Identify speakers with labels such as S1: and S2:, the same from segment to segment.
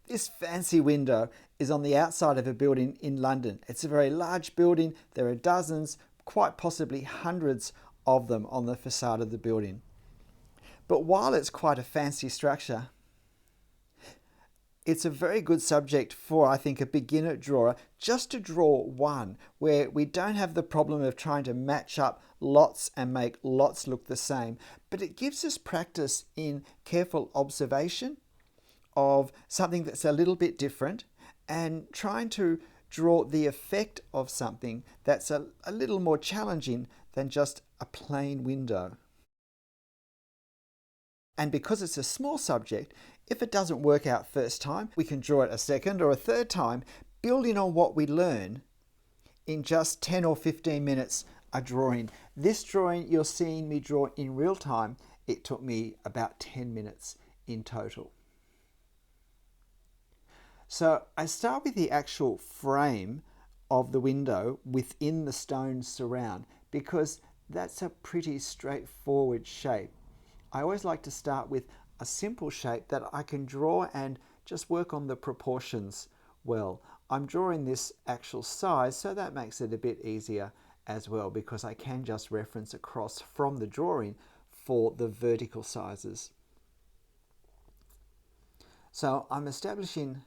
S1: This fancy window is on the outside of a building in London. It's a very large building. There are dozens, quite possibly hundreds of them on the facade of the building. But while it's quite a fancy structure, it's a very good subject for, I think, a beginner drawer just to draw one where we don't have the problem of trying to match up lots and make lots look the same. But it gives us practice in careful observation of something that's a little bit different and trying to draw the effect of something that's a little more challenging than just a plain window. And because it's a small subject, if it doesn't work out first time, we can draw it a second or a third time, building on what we learn in just 10 or 15 minutes a drawing. This drawing you're seeing me draw in real time, it took me about 10 minutes in total. So I start with the actual frame of the window within the stone surround because that's a pretty straightforward shape. I always like to start with a simple shape that I can draw and just work on the proportions well. I'm drawing this actual size, so that makes it a bit easier as well because I can just reference across from the drawing for the vertical sizes. So I'm establishing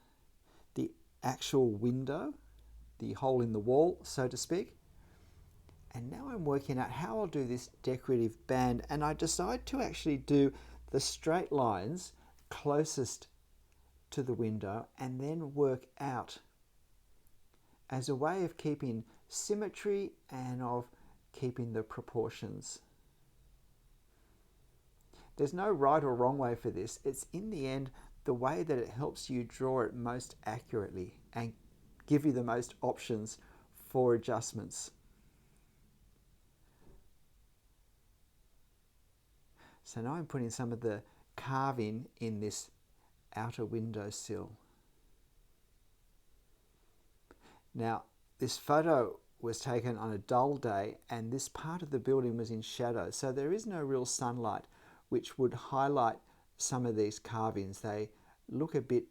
S1: the actual window, the hole in the wall, so to speak. And now I'm working out how I'll do this decorative band, and I decide to actually do the straight lines closest to the window and then work out as a way of keeping symmetry and of keeping the proportions. There's no right or wrong way for this. It's in the end the way that it helps you draw it most accurately and give you the most options for adjustments. So now I'm putting some of the carving in this outer windowsill. Now, this photo was taken on a dull day and this part of the building was in shadow, so there is no real sunlight which would highlight some of these carvings. They look a bit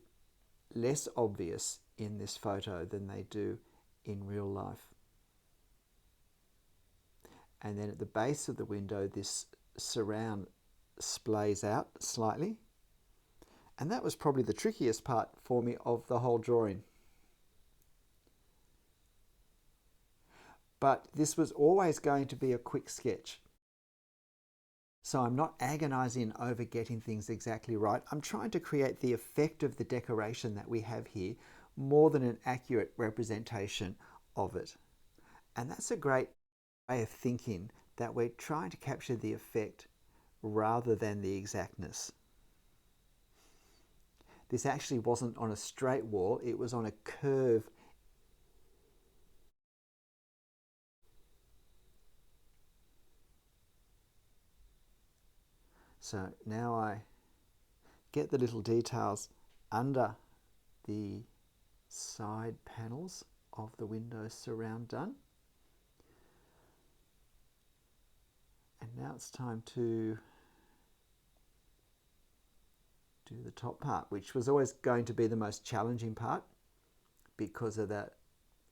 S1: less obvious in this photo than they do in real life. And then at the base of the window, this surround splays out slightly. And that was probably the trickiest part for me of the whole drawing. But this was always going to be a quick sketch. So I'm not agonizing over getting things exactly right. I'm trying to create the effect of the decoration that we have here more than an accurate representation of it. And that's a great way of thinking, that we're trying to capture the effect rather than the exactness. This actually wasn't on a straight wall, it was on a curve. So now I get the little details under the side panels of the window surround done. And now it's time to do the top part, which was always going to be the most challenging part because of that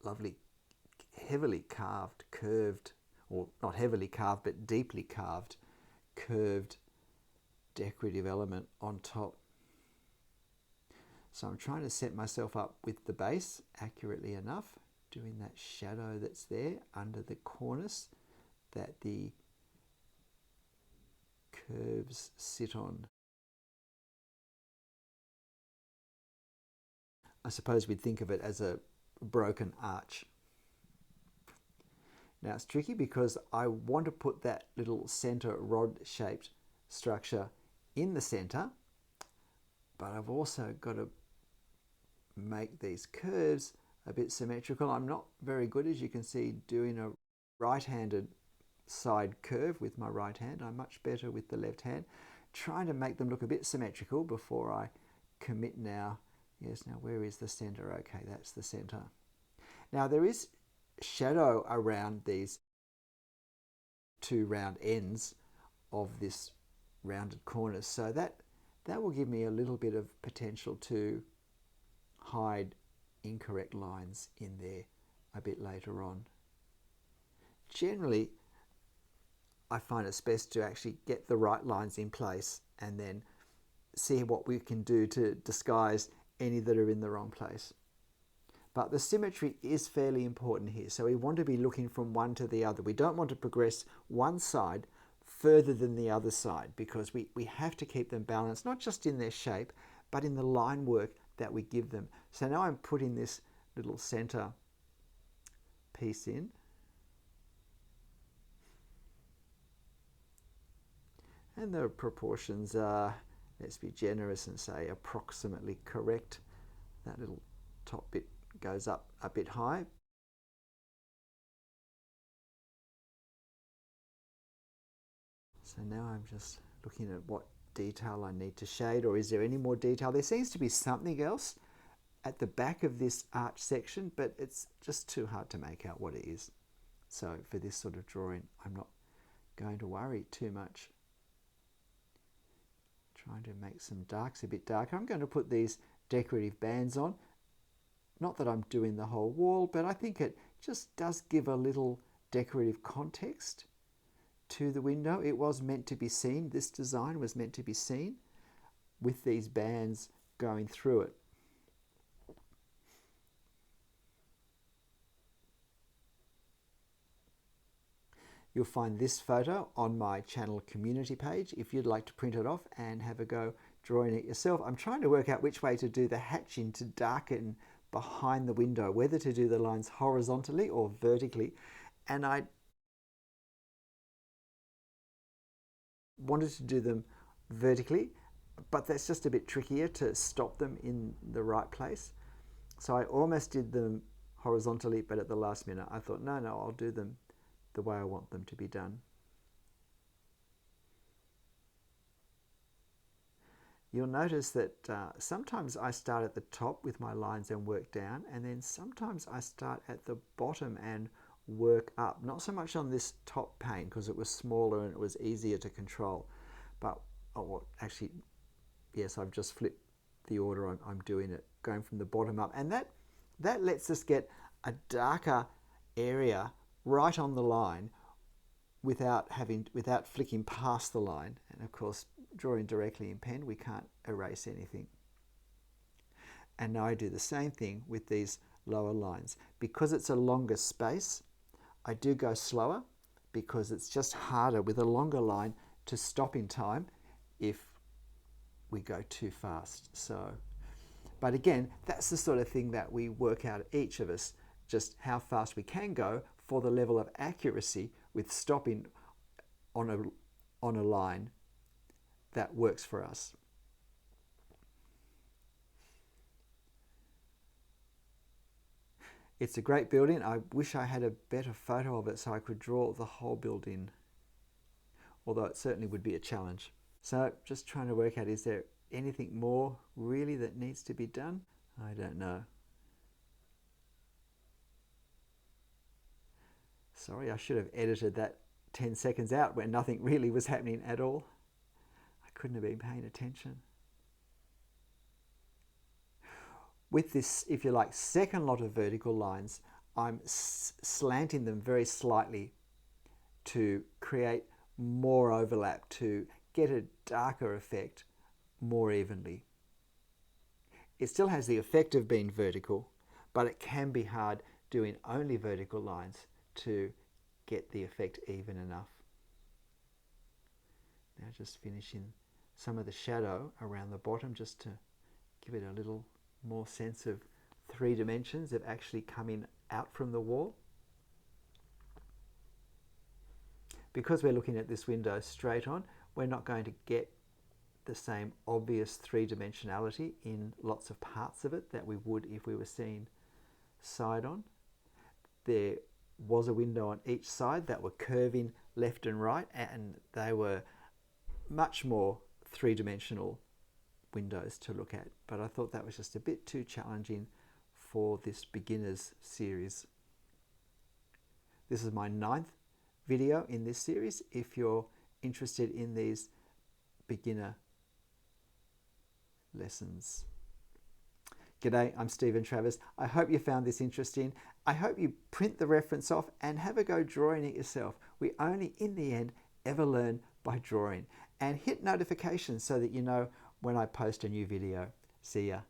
S1: lovely heavily carved, curved, or not heavily carved, but deeply carved, curved decorative element on top. So I'm trying to set myself up with the base accurately enough, doing that shadow that's there under the cornice that the curves sit on. I suppose we'd think of it as a broken arch. Now it's tricky because I want to put that little center rod-shaped structure in the center, but I've also got to make these curves a bit symmetrical. I'm not very good, as you can see, doing a right-handed side curve with my right hand. I'm much better with the left hand, trying to make them look a bit symmetrical before I commit now. Yes, now where is the center? Okay, that's the center. Now there is shadow around these two round ends of this rounded corners, so that will give me a little bit of potential to hide incorrect lines in there a bit later on. Generally, I find it's best to actually get the right lines in place and then see what we can do to disguise any that are in the wrong place. But the symmetry is fairly important here. So we want to be looking from one to the other. We don't want to progress one side further than the other side, because we have to keep them balanced, not just in their shape, but in the line work that we give them. So now I'm putting this little center piece in. And the proportions are, let's be generous and say approximately correct. That little top bit goes up a bit high. So now I'm just looking at what detail I need to shade, or is there any more detail? There seems to be something else at the back of this arch section, but it's just too hard to make out what it is. So for this sort of drawing, I'm not going to worry too much. Trying to make some darks a bit darker. I'm going to put these decorative bands on. Not that I'm doing the whole wall, but I think it just does give a little decorative context to the window. It was meant to be seen, this design was meant to be seen with these bands going through it. You'll find this photo on my channel community page if you'd like to print it off and have a go drawing it yourself. I'm trying to work out which way to do the hatching to darken behind the window, whether to do the lines horizontally or vertically. And I wanted to do them vertically, but that's just a bit trickier to stop them in the right place. So I almost did them horizontally, but at the last minute I thought, no, I'll do them the way I want them to be done. You'll notice that sometimes I start at the top with my lines and work down, and then sometimes I start at the bottom and work up. Not so much on this top pane because it was smaller and it was easier to control, but actually, yes, I've just flipped the order I'm doing it, going from the bottom up, and that lets us get a darker area right on the line without flicking past the line. And of course, drawing directly in pen, we can't erase anything. And now I do the same thing with these lower lines. Because it's a longer space, I do go slower, because it's just harder with a longer line to stop in time if we go too fast. So, but again, that's the sort of thing that we work out, each of us, just how fast we can go for the level of accuracy with stopping on a line that works for us. It's a great building. I wish I had a better photo of it so I could draw the whole building, although it certainly would be a challenge. So just trying to work out, is there anything more really that needs to be done? I don't know. Sorry, I should have edited that 10 seconds out where nothing really was happening at all. I couldn't have been paying attention. With this, if you like, second lot of vertical lines, I'm slanting them very slightly to create more overlap, to get a darker effect more evenly. It still has the effect of being vertical, but it can be hard doing only vertical lines to get the effect even enough. Now just finishing some of the shadow around the bottom, just to give it a little more sense of 3 dimensions of actually coming out from the wall. Because we're looking at this window straight on, we're not going to get the same obvious 3-dimensionality in lots of parts of it that we would if we were seeing side on. There was a window on each side that were curving left and right, and they were much more 3-dimensional windows to look at, but I thought that was just a bit too challenging for this beginners series. This is my 9th video in this series. If you're interested in these beginner lessons, G'day, I'm Stephen Travers. I hope you found this interesting. I hope you print the reference off and have a go drawing it yourself. We only, in the end, ever learn by drawing. And hit notifications so that you know when I post a new video. See ya.